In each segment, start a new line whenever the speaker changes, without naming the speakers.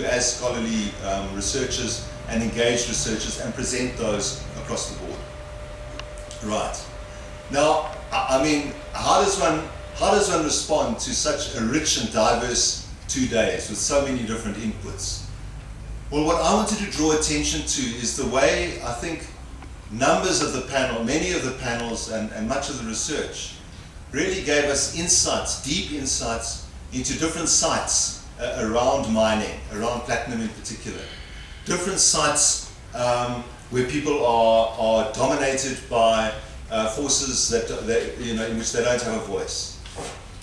do as scholarly researchers and engaged researchers and present those across the board. Right. Now, I mean, how does one respond to such a rich and diverse 2 days with so many different inputs? Well, what I wanted to draw attention to is the way I think numbers of the panel, many of the panels and much of the research really gave us insights, deep insights into different sites around mining, around platinum in particular. Different sites where people are dominated by forces that in which they don't have a voice.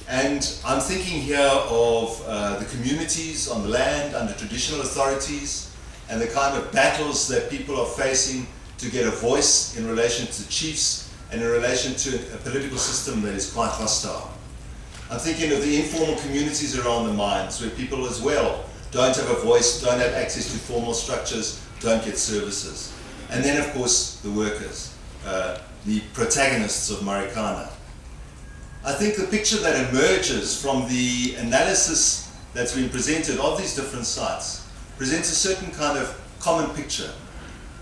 And I'm thinking here of the communities on the land under traditional authorities and the kind of battles that people are facing to get a voice in relation to the chiefs and in relation to a political system that is quite hostile. I'm thinking of the informal communities around the mines where people as well don't have a voice, don't have access to formal structures, don't get services. And then of course the workers, the protagonists of Marikana. I think the picture that emerges from the analysis that's been presented of these different sites presents a certain kind of common picture,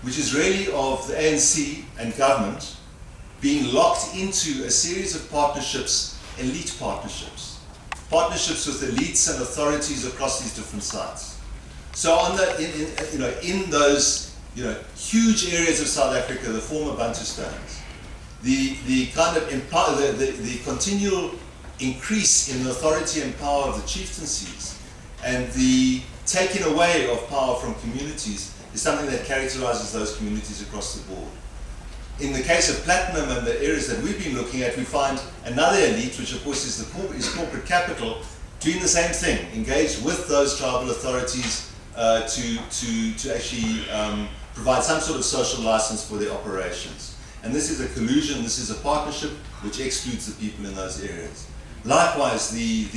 which is really of the ANC and government being locked into a series of partnerships, elite partnerships, partnerships with elites and authorities across these different sites. So on in those huge areas of South Africa, the former Bantustans, the kind of the continual increase in the authority and power of the chieftaincies and the taking away of power from communities is something that characterizes those communities across the board. In the case of platinum and the areas that we've been looking at, we find another elite, which of course is corporate capital, doing the same thing, engaged with those tribal authorities to actually provide some sort of social license for their operations. And this is a collusion, this is a partnership which excludes the people in those areas. Likewise, the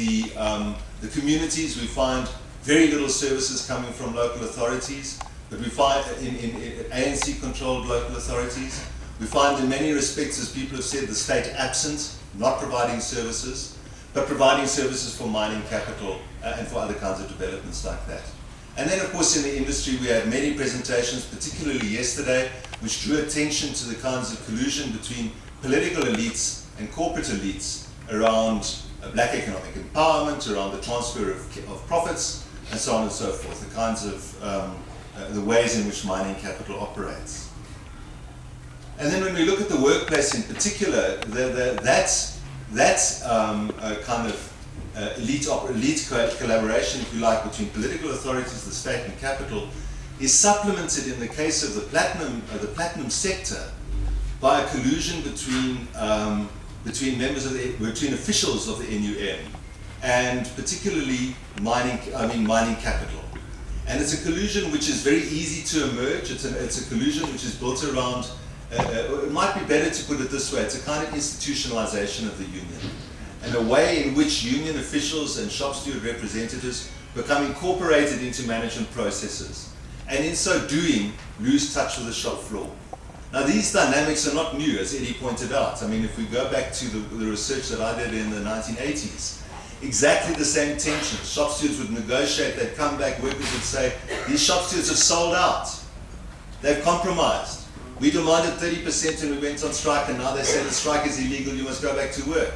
communities, we find very little services coming from local authorities, but we find in ANC-controlled local authorities, we find in many respects, as people have said, the state absent, not providing services, but providing services for mining capital and for other kinds of developments like that. And then of course in the industry we had many presentations, particularly yesterday, which drew attention to the kinds of collusion between political elites and corporate elites around black economic empowerment, around the transfer of profits, and so on and so forth, the kinds of the ways in which mining capital operates. And then when we look at the workplace in particular, that's kind of elite collaboration, if you like, between political authorities, the state and capital, is supplemented in the case of the platinum sector by a collusion between between officials of the NUM and particularly mining capital. And it's a collusion which is very easy to emerge. It's a collusion which is built around, it might be better to put it this way, it's a kind of institutionalization of the union, and a way in which union officials and shop steward representatives become incorporated into management processes, and in so doing, lose touch with the shop floor. Now these dynamics are not new, as Eddie pointed out. I mean, if we go back to the research that I did in the 1980s, exactly the same tension. Shop stewards would negotiate, they'd come back, workers would say, these shop stewards have sold out. They've compromised. We demanded 30% and we went on strike, and now they say the strike is illegal, you must go back to work.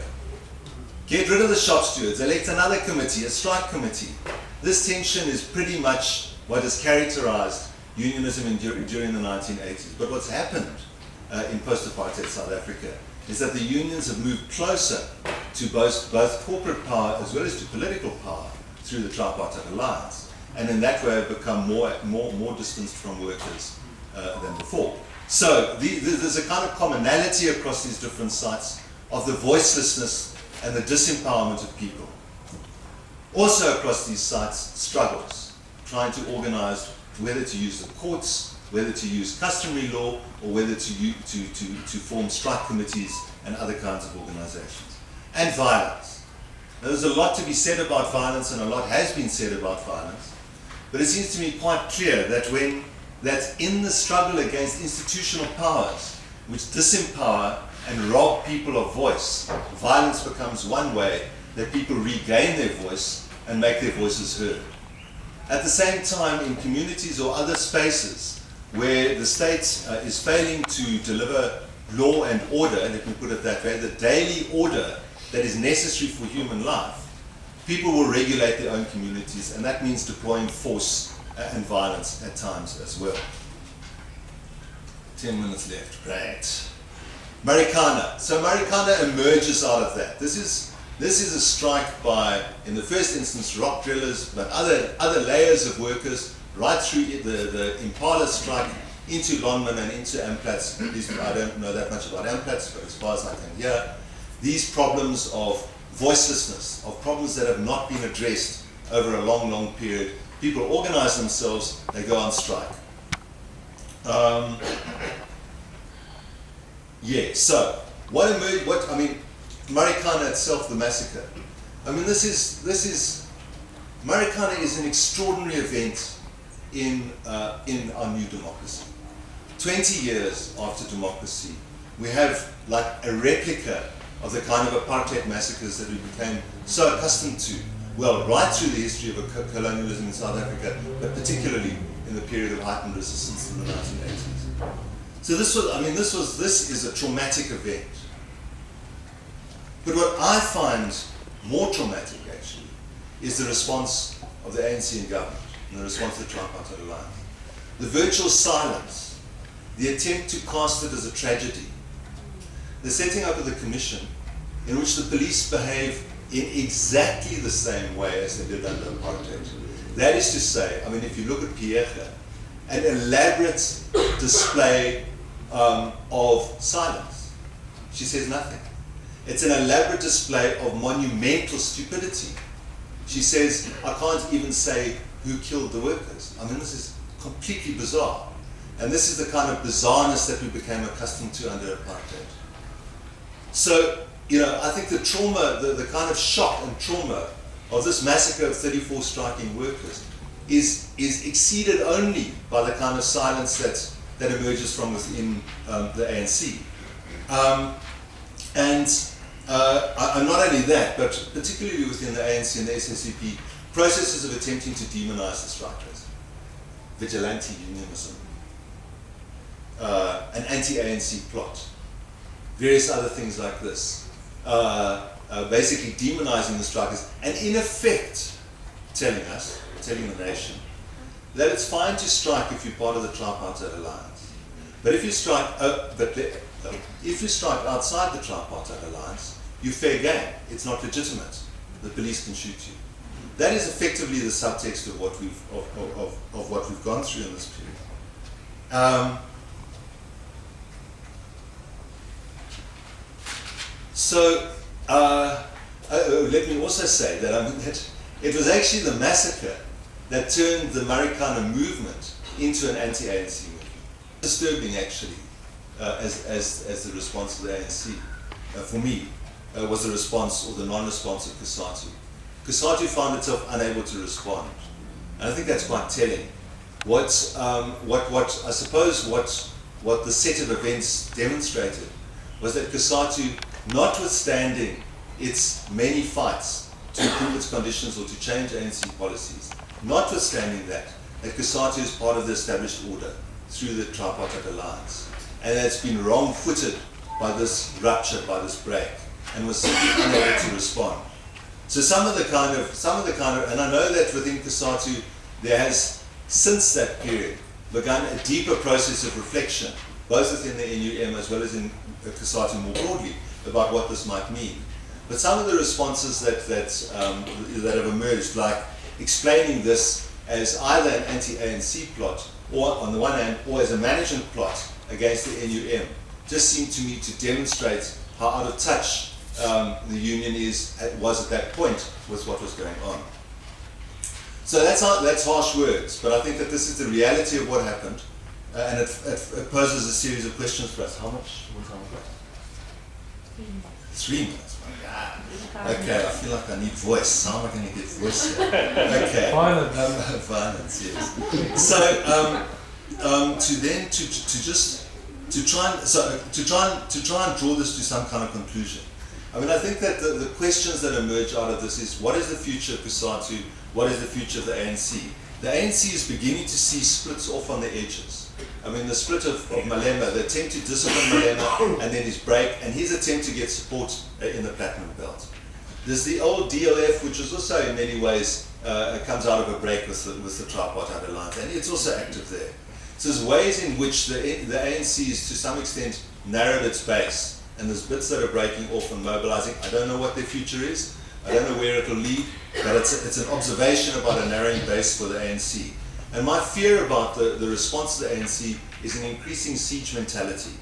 Get rid of the shop stewards, elect another committee, a strike committee. This tension is pretty much what has characterized unionism during the 1980s. But what's happened in post-apartheid South Africa is that the unions have moved closer to both corporate power as well as to political power through the tripartite alliance, and in that way have become more distanced from workers than before. So there's a kind of commonality across these different sites of the voicelessness and the disempowerment of people. Also across these sites, struggles, trying to organize whether to use the courts, whether to use customary law, or whether to form strike committees and other kinds of organizations. And violence. Now, there's a lot to be said about violence, and a lot has been said about violence, but it seems to me quite clear that in the struggle against institutional powers, which disempower and rob people of voice, violence becomes one way that people regain their voice and make their voices heard. At the same time, in communities or other spaces where the state is failing to deliver law and order, let me put it that way, the daily order that is necessary for human life, people will regulate their own communities, and that means deploying force and violence at times as well. 10 minutes left, great. Marikana. So Marikana emerges out of that. This is a strike by, in the first instance, rock drillers, but other layers of workers, right through the Impala strike into Lonmin and into Amplatz. At least I don't know that much about Amplatz, but as far as I can hear, these problems of voicelessness, of problems that have not been addressed over a long, long period, people organize themselves, they go on strike. Yeah, so what I mean, Marikana itself, the massacre. I mean, Marikana is an extraordinary event in our new democracy. 20 years after democracy, we have like a replica of the kind of apartheid massacres that we became so accustomed to, well, right through the history of colonialism in South Africa, but particularly in the period of heightened resistance in the 1980s. So this is a traumatic event. But what I find more traumatic, actually, is the response of the ANC and government, and the response of the Tripartite Alliance. The virtual silence, the attempt to cast it as a tragedy, the setting up of the commission in which the police behave in exactly the same way as they did under apartheid. That is to say, I mean, if you look at Pierre, an elaborate display of silence. She says nothing. It's an elaborate display of monumental stupidity. She says, I can't even say who killed the workers. I mean, this is completely bizarre. And this is the kind of bizarreness that we became accustomed to under apartheid. So, you know, I think the trauma, the kind of shock and trauma of this massacre of 34 striking workers is exceeded only by the kind of silence that emerges from within the ANC. And not only that, but particularly within the ANC and the SSCP, processes of attempting to demonize the strikers, vigilante unionism, an anti-ANC plot, various other things like this, basically demonizing the strikers, and in effect telling the nation, that it's fine to strike if you're part of the Tripartite Alliance. But if you strike, if you strike outside the Tripartite Alliance, you're fair game. It's not legitimate. The police can shoot you. That is effectively the subtext of what we've gone through in this period. Let me also say that it was actually the massacre that turned the Marikana movement into an anti-ANC movement. Disturbing, actually, as the response of the ANC, for me, was the response or the non-response of COSATU. COSATU found itself unable to respond, and I think that's quite telling. What I suppose what the set of events demonstrated was that COSATU, notwithstanding its many fights to improve its conditions or to change ANC policies, notwithstanding that COSATU is part of the established order through the Tripartite Alliance, and that's been wrong-footed by this rupture, by this break, and was simply unable to respond. So some of the kind of, and I know that within COSATU there has, since that period, begun a deeper process of reflection, both within the NUM as well as in COSATU more broadly, about what this might mean. But some of the responses that have emerged, like explaining this as either an anti-ANC plot, or on the one hand, or as a management plot against the NUM, just seemed to me to demonstrate how out of touch the union was at that point with what was going on. So that's harsh words, but I think that this is the reality of what happened, and it poses a series of questions for us. How much? What time is that? 3 minutes. Okay, I feel like I need voice. How am I going to get voice here? Okay. Violence. Violence, yes. So to try and draw this to some kind of conclusion. I mean, I think that the questions that emerge out of this is, what is the future of COSATU? What is the future of the ANC? the ANC is beginning to see splits off on the edges. I mean, the split of Malema, the attempt to discipline Malema, and then his break, and his attempt to get support in the Platinum Belt. There's the old DLF, which is also in many ways comes out of a break with the Tripartite Alliance, and it's also active there. So there's ways in which the ANC is to some extent narrowed its base, and there's bits that are breaking off and mobilizing. I don't know what their future is, I don't know where it'll lead, but it's an observation about a narrowing base for the ANC. And my fear about the response to the ANC is an increasing siege mentality,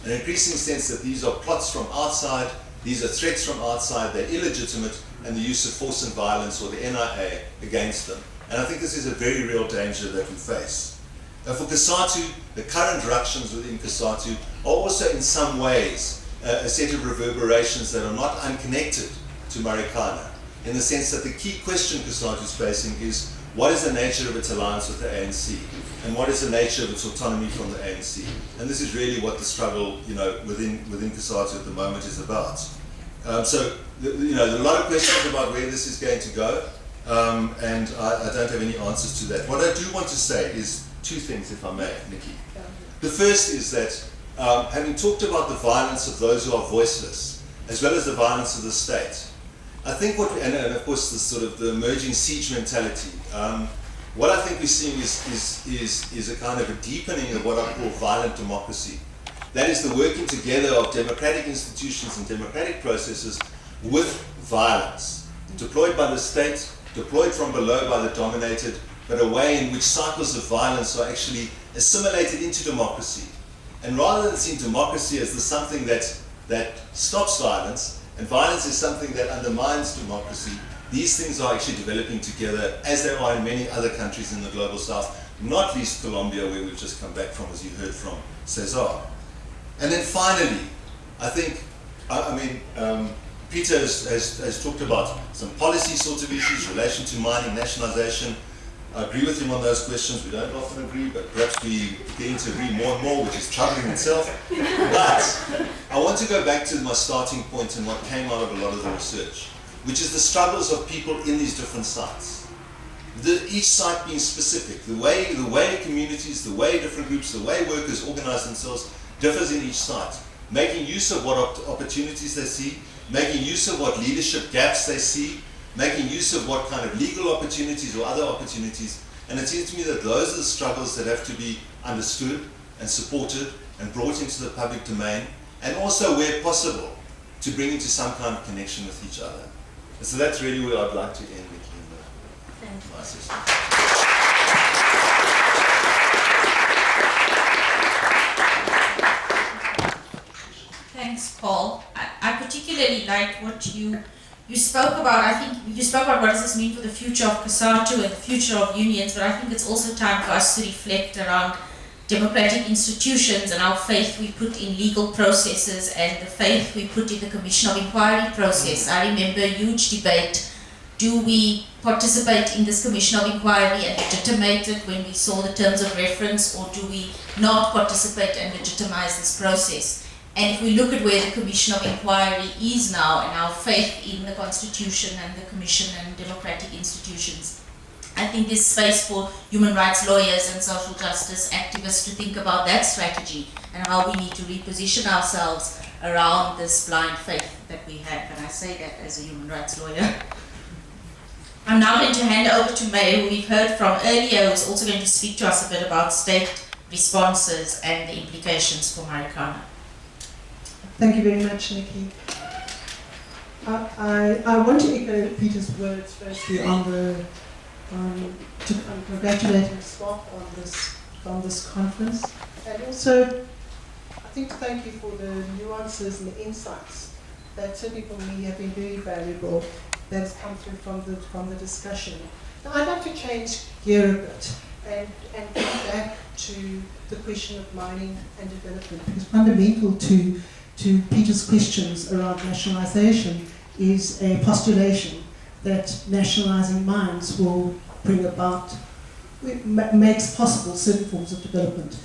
an increasing sense that these are plots from outside, these are threats from outside, they're illegitimate, and the use of force and violence or the NIA against them. And I think this is a very real danger that we face. For COSATU, the current ructions within COSATU are also in some ways a set of reverberations that are not unconnected to Marikana, in the sense that the key question COSATU is facing is, what is the nature of its alliance with the ANC? And what is the nature of its autonomy from the ANC? And this is really what the struggle, within COSATU at the moment is about. So, there are a lot of questions about where this is going to go, and I don't have any answers to that. What I do want to say is two things, if I may, Nikki. The first is that, having talked about the violence of those who are voiceless, as well as the violence of the state, I think and of course the sort of the emerging siege mentality, what I think we're seeing is a kind of a deepening of what I call violent democracy. That is the working together of democratic institutions and democratic processes with violence, deployed by the state, deployed from below by the dominated, but a way in which cycles of violence are actually assimilated into democracy. And rather than seeing democracy as something that stops violence, and violence is something that undermines democracy, these things are actually developing together, as they are in many other countries in the global south, not least Colombia, where we've just come back from, as you heard from Cesar. And then finally, I think, Peter has talked about some policy sort of issues, relation to mining, nationalization. I agree with him on those questions. We don't often agree, but perhaps we're getting to agree more and more, which is troubling itself. But I want to go back to my starting point and what came out of a lot of the research, which is the struggles of people in these different sites. Each site being specific, the way communities, the way different groups, the way workers organize themselves differs in each site. Making use of what opportunities they see, making use of what leadership gaps they see, making use of what kind of legal opportunities or other opportunities. And it seems to me that those are the struggles that have to be understood and supported and brought into the public domain, and also, where possible, to bring into some kind of connection with each other. And so that's really where I'd like to end, Nikki, in my session.
Thanks, Paul. I particularly liked what you spoke about. I think you spoke about what does this mean for the future of COSATU and the future of unions, but I think it's also time for us to reflect around democratic institutions and our faith we put in legal processes and the faith we put in the Commission of Inquiry process. I remember a huge debate. Do we participate in this Commission of Inquiry and legitimate it when we saw the terms of reference, or do we not participate and legitimize this process? And if we look at where the Commission of Inquiry is now, and our faith in the Constitution and the Commission and democratic institutions, I think there's space for human rights lawyers and social justice activists to think about that strategy and how we need to reposition ourselves around this blind faith that we have. And I say that as a human rights lawyer. I'm now going to hand over to May, who we've heard from earlier, who's also going to speak to us a bit about state responses and the implications for Marikana.
Thank you very much, Nikki. I want to echo Peter's words firstly to congratulating SWOP on this conference, and also I think to thank you for the nuances and the insights that certainly for me have been very valuable that's come through from the discussion. Now I'd like to change gear a bit and come back to the question of mining and development, because fundamental to Peter's questions around nationalization is a postulation that nationalizing mines will bring about, makes possible certain forms of development,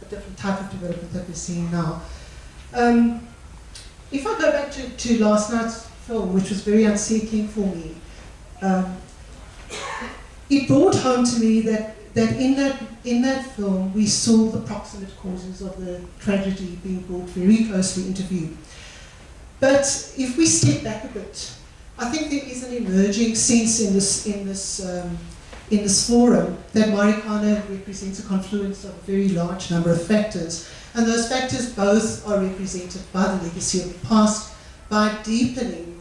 a different type of development that we're seeing now. If I go back to last night's film, which was very unsettling for me, it brought home to me that in that film we saw the proximate causes of the tragedy being brought very closely into view. But if we step back a bit, I think there is an emerging sense in this forum that Marikana represents a confluence of a very large number of factors, and those factors both are represented by the legacy of the past, by deepening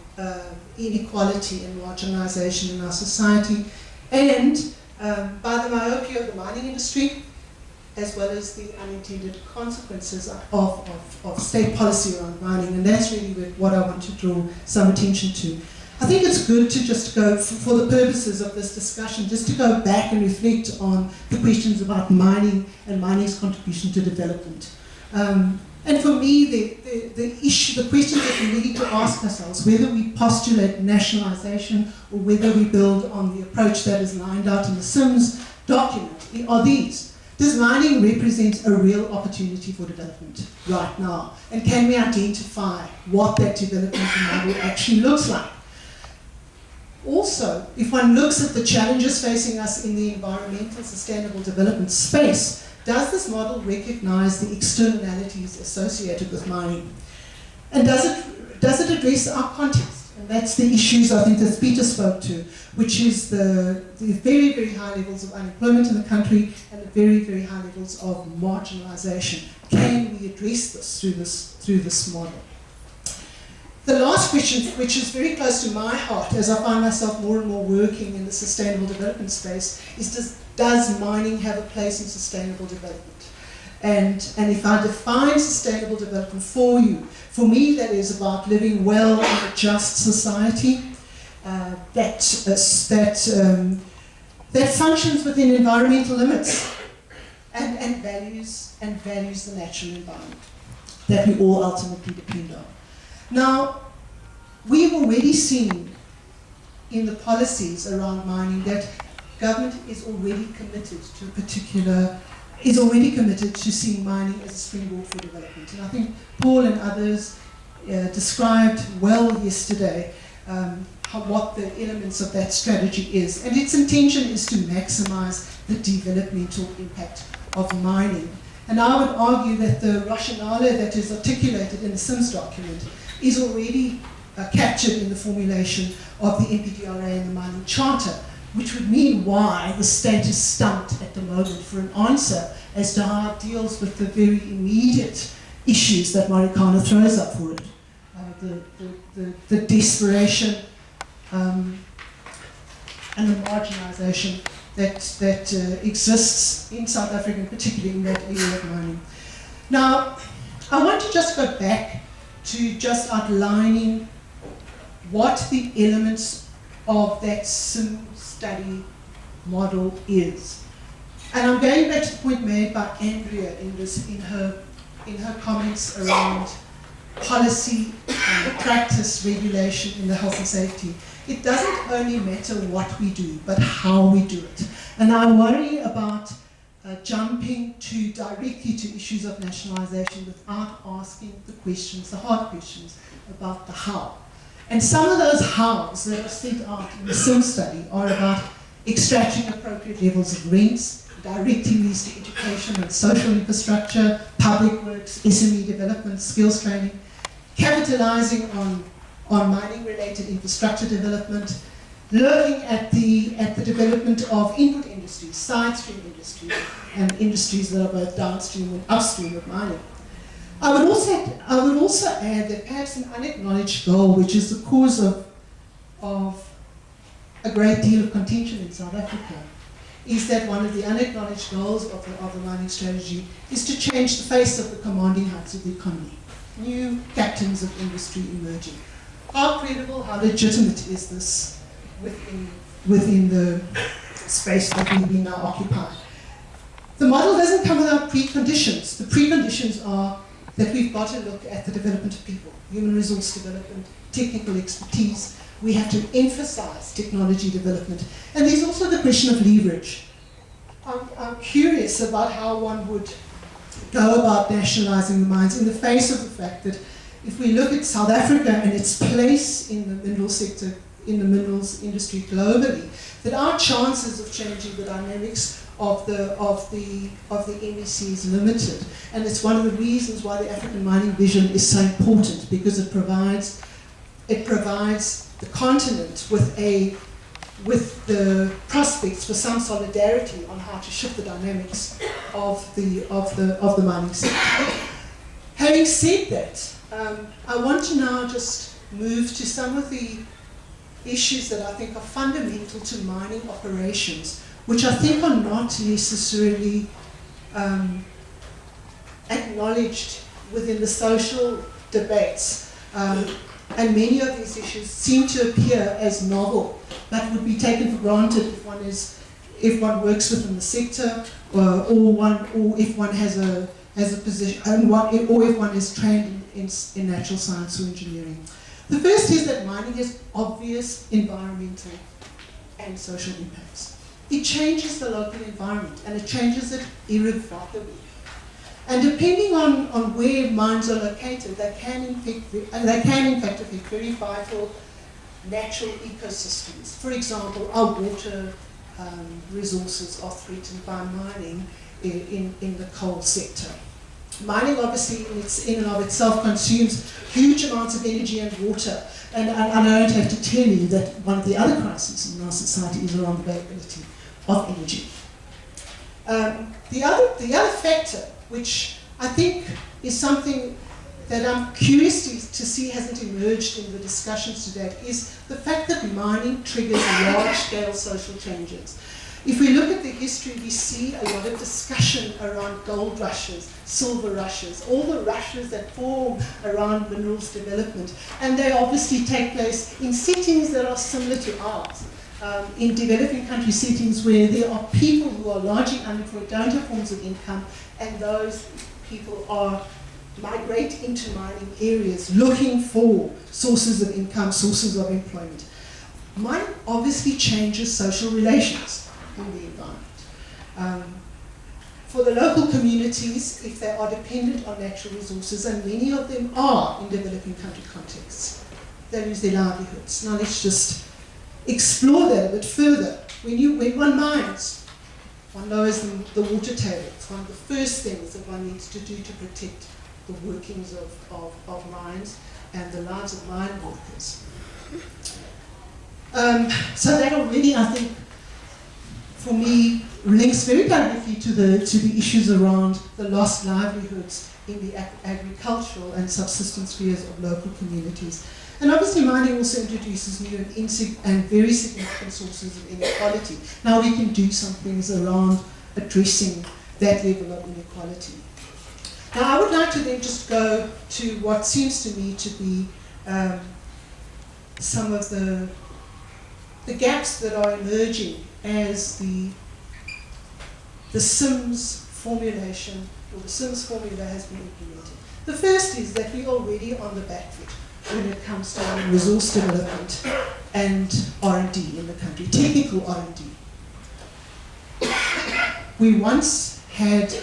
inequality and marginalization in our society, and by the myopia of the mining industry, as well as the unintended consequences of state policy around mining. And that's really what I want to draw some attention to. I think it's good to just go, for the purposes of this discussion, just to go back and reflect on the questions about mining and mining's contribution to development. And for me, the question that we need to ask ourselves, whether we postulate nationalization or whether we build on the approach that is lined out in the Sims document, are these. Does mining represent a real opportunity for development right now? And can we identify what that development model actually looks like? Also, if one looks at the challenges facing us in the environmental sustainable development space, does this model recognize the externalities associated with mining? And does it address our context? And that's the issues I think that Peter spoke to, which is the very, very high levels of unemployment in the country and the very, very high levels of marginalization. Can we address this through this model? The last question, which is very close to my heart as I find myself more and more working in the sustainable development space, is does mining have a place in sustainable development? And if I define sustainable development for you, for me that is about living well in a just society that functions within environmental limits and values the natural environment that we all ultimately depend on. Now, we've already seen in the policies around mining that government is already committed to seeing mining as a springboard for development. And I think Paul and others described well yesterday what the elements of that strategy is. And its intention is to maximize the developmental impact of mining. And I would argue that the rationale that is articulated in the Sims document is already captured in the formulation of the MPDRA and the Mining Charter, which would mean why the state is stumped at the moment for an answer as to how it deals with the very immediate issues that Marikana throws up for it. The desperation and the marginalization that exists in South Africa, and particularly in that area of mining. Now, I want to just go back to just outlining what the elements of that Sim study model is. And I'm going back to the point made by Andrea in her comments around policy, practice, regulation in the health and safety. It doesn't only matter what we do, but how we do it. And I worry about jumping directly to issues of nationalization without asking the hard questions about the how. And some of those hows that are set out in the Sim study are about extracting appropriate levels of rents, directing these to education and social infrastructure, public works, SME development, skills training, capitalizing on mining-related infrastructure development, looking at the development of input industries, side stream industries, and industries that are both downstream and upstream of mining. I would also add that perhaps an unacknowledged goal, which is the cause of a great deal of contention in South Africa, is that one of the unacknowledged goals of the mining strategy is to change the face of the commanding heights of the economy. New captains of industry emerging. How credible, how legitimate is this within the space that we now occupy? The model doesn't come without preconditions. The preconditions are that we've got to look at the development of people, human resource development, technical expertise. We have to emphasize technology development. And there's also the question of leverage. I'm curious about how one would go about nationalizing the mines in the face of the fact that if we look at South Africa and its place in the mineral sector in the minerals industry globally, that our chances of changing the dynamics of the MEC is limited. And it's one of the reasons why the African Mining Vision is so important, because it provides the continent with the prospects for some solidarity on how to shift the dynamics of the mining sector. Having said that, I want to now just move to some of the issues that I think are fundamental to mining operations, which I think are not necessarily acknowledged within the social debates. And many of these issues seem to appear as novel, but would be taken for granted if one works within the sector, or if one has a position, or if one is trained in natural science or engineering. The first is that mining has obvious environmental and social impacts. It changes the local environment, and it changes it irrevocably. And depending on where mines are located, they can in fact affect very vital natural ecosystems. For example, our water resources are threatened by mining in the coal sector. Mining obviously in and of itself consumes huge amounts of energy and water. And I don't have to tell you that one of the other crises in our society is around the availability of energy. The other factor, which I think is something that I'm curious to see hasn't emerged in the discussions today, is the fact that mining triggers large-scale social changes. If we look at the history, we see a lot of discussion around gold rushes, silver rushes, all the rushes that form around minerals development. And they obviously take place in settings that are similar to ours. In developing country settings where there are people who are largely unemployed, don't have forms of income, and those people migrate into mining areas looking for sources of income, sources of employment. Mining obviously changes social relations in the environment. For the local communities, if they are dependent on natural resources, and many of them are in developing country contexts, they lose their livelihoods. Now let's just explore that a bit further. When one mines, one lowers the water table. It's one of the first things that one needs to do to protect the workings of mines and the lives of mine workers. So that already, I think, for me, links very directly to the issues around the lost livelihoods in the agricultural and subsistence spheres of local communities. And obviously mining also introduces new and very significant sources of inequality. Now we can do some things around addressing that level of inequality. Now I would like to then just go to what seems to me to be some of the gaps that are emerging as the SIMS formulation, or the SIMS formula has been implemented. The first is that we're already on the back foot when it comes to resource development and R&D in the country, technical R&D. We once had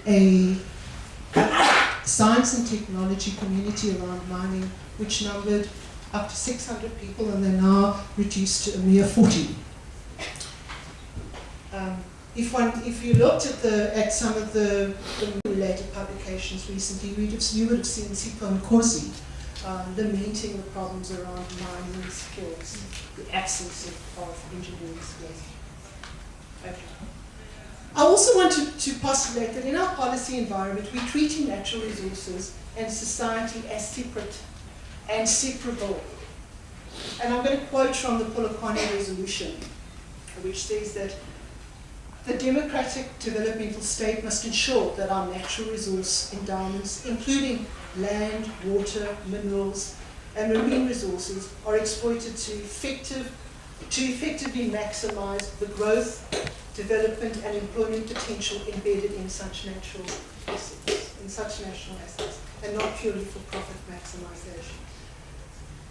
a science and technology community around mining which numbered up to 600 people, and they're now reduced to a mere 40. If you looked at some of the related publications recently, you would have seen Sipho and Kosi lamenting the problems around mining skills, the absence of engineering skills. Okay. I also want to postulate that in our policy environment, we're treating natural resources and society as separate and separable. And I'm going to quote from the Polokwane resolution, which says that the democratic developmental state must ensure that our natural resource endowments, including land, water, minerals, and marine resources, are exploited to effectively maximize the growth, development, and employment potential embedded in such natural assets, and not purely for profit maximization.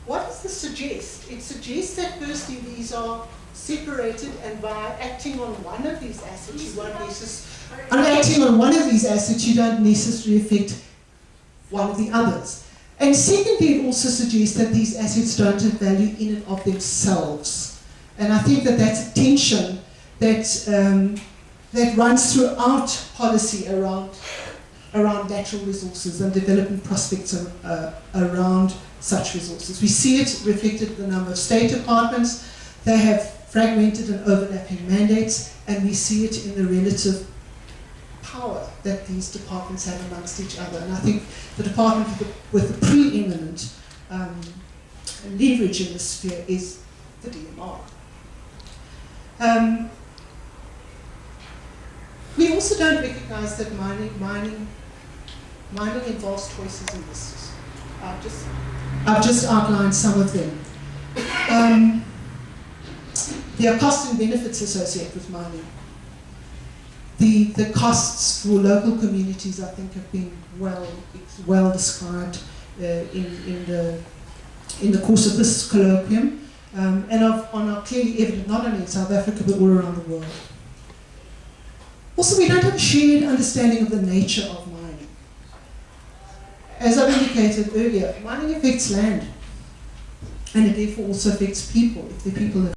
What does this suggest? It suggests that firstly these are separated, and by acting on one of these assets, you don't necessarily affect one of the others. And secondly, it also suggests that these assets don't have value in and of themselves. And I think that that's a tension that, that runs throughout policy around natural resources and development prospects around such resources. We see it reflected in the number of state departments. They have fragmented and overlapping mandates, and we see it in the relative power that these departments have amongst each other. And I think the department with the preeminent leverage in this sphere is the DMR. We also don't recognize that mining involves choices and risks. I've just outlined some of them. There are costs and benefits associated with mining. The costs for local communities, I think, have been well described in the course of this colloquium, and are clearly evident not only in South Africa but all around the world. Also, we don't have a shared understanding of the nature of mining. As I've indicated earlier, mining affects land, and it therefore also affects people if the people